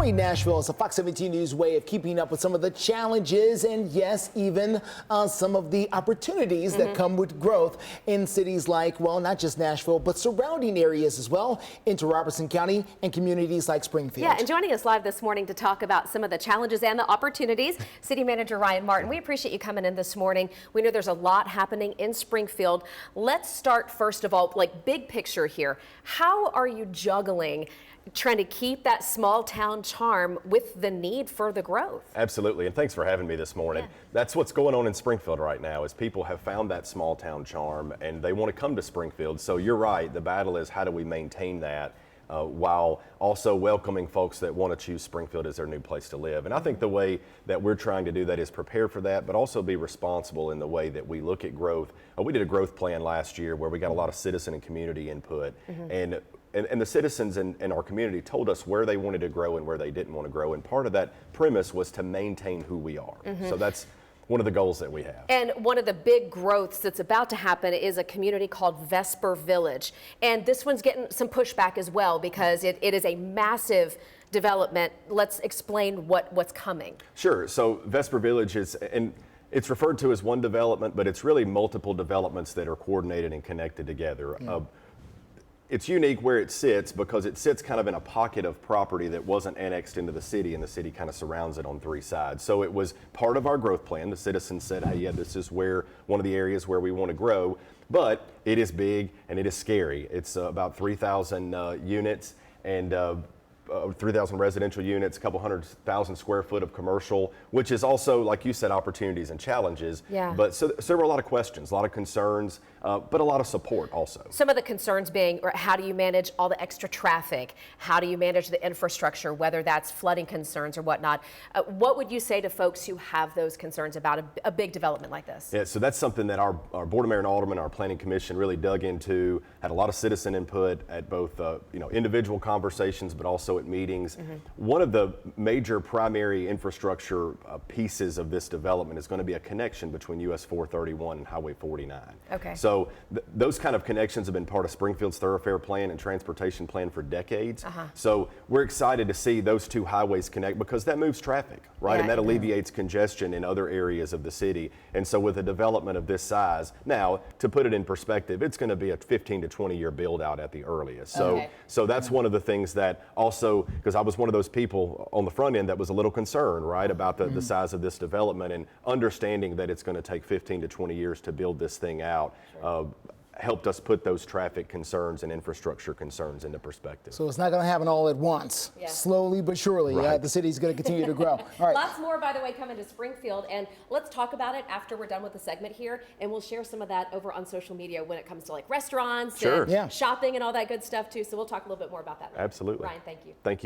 Exploring Nashville is a Fox 17 News way of keeping up with some of the challenges and, yes, even some of the opportunities that come with growth in cities like, well, not just Nashville, but surrounding areas as well, into Robertson County and communities like Springfield. Yeah, and joining us live this morning to talk about some of the challenges and the opportunities, City Manager Ryan Martin. We appreciate you coming in this morning. We know there's a lot happening in Springfield. Let's start, first of all, like big picture here. How are you juggling trying to keep that small town charm with the need for the growth? Absolutely, and thanks for having me this morning. Yeah. That's what's going on in Springfield right now, is people have found that small town charm and they want to come to Springfield. So you're right, the battle is how do we maintain that while also welcoming folks that want to choose Springfield as their new place to live. And I think the way that we're trying to do that is prepare for that, but also be responsible in the way that we look at growth. We did a growth plan last year where we got a lot of citizen and community input, and the citizens in our community told us where they wanted to grow and where they didn't want to grow. And part of that premise was to maintain who we are. So that's one of the goals that we have. And one of the big growths that's about to happen is a community called Vesper Village. And this one's getting some pushback as well because it is a massive development. Let's explain what's coming. Sure. So Vesper Village is, and it's referred to as one development, but it's really multiple developments that are coordinated and connected together. It's unique where it sits because it sits kind of in a pocket of property that wasn't annexed into the city, and the city kind of surrounds it on three sides. So it was part of our growth plan. The citizens said, hey, yeah, this is where one of the areas where we want to grow, but it is big and it is scary. It's about 3,000 units and 3,000 residential units, a couple 100,000 square foot of commercial, which is also, like you said, opportunities and challenges. Yeah. But so there were a lot of questions, a lot of concerns, but a lot of support also. Some of the concerns being, how do you manage all the extra traffic? How do you manage the infrastructure, whether that's flooding concerns or whatnot? What would you say to folks who have those concerns about a big development like this? Yeah, so that's something that our Board of Mayor and Aldermen, our Planning Commission really dug into, had a lot of citizen input at both individual conversations, but also at meetings. One of the major primary infrastructure pieces of this development is going to be a connection between US 431 and Highway 49. Okay. So those kind of connections have been part of Springfield's thoroughfare plan and transportation plan for decades. So we're excited to see those two highways connect because that moves traffic, right? And that alleviates congestion in other areas of the city. And so with a development of this size, now to put it in perspective, it's going to be a 15 to 20 year build out at the earliest. So that's one of the things that also, because I was one of those people on the front end that was a little concerned, right, about the size of this development, and understanding that it's going to take 15 to 20 years to build this thing out. Helped us put those traffic concerns and infrastructure concerns into perspective. So it's not going to happen all at once. Slowly but surely, the city's going to continue to grow. All right. Lots more, by the way, coming to Springfield, and let's talk about it after we're done with the segment here, and we'll share some of that over on social media when it comes to like restaurants and shopping and all that good stuff too. So we'll talk a little bit more about that later. Absolutely. Ryan, thank you. Thank you.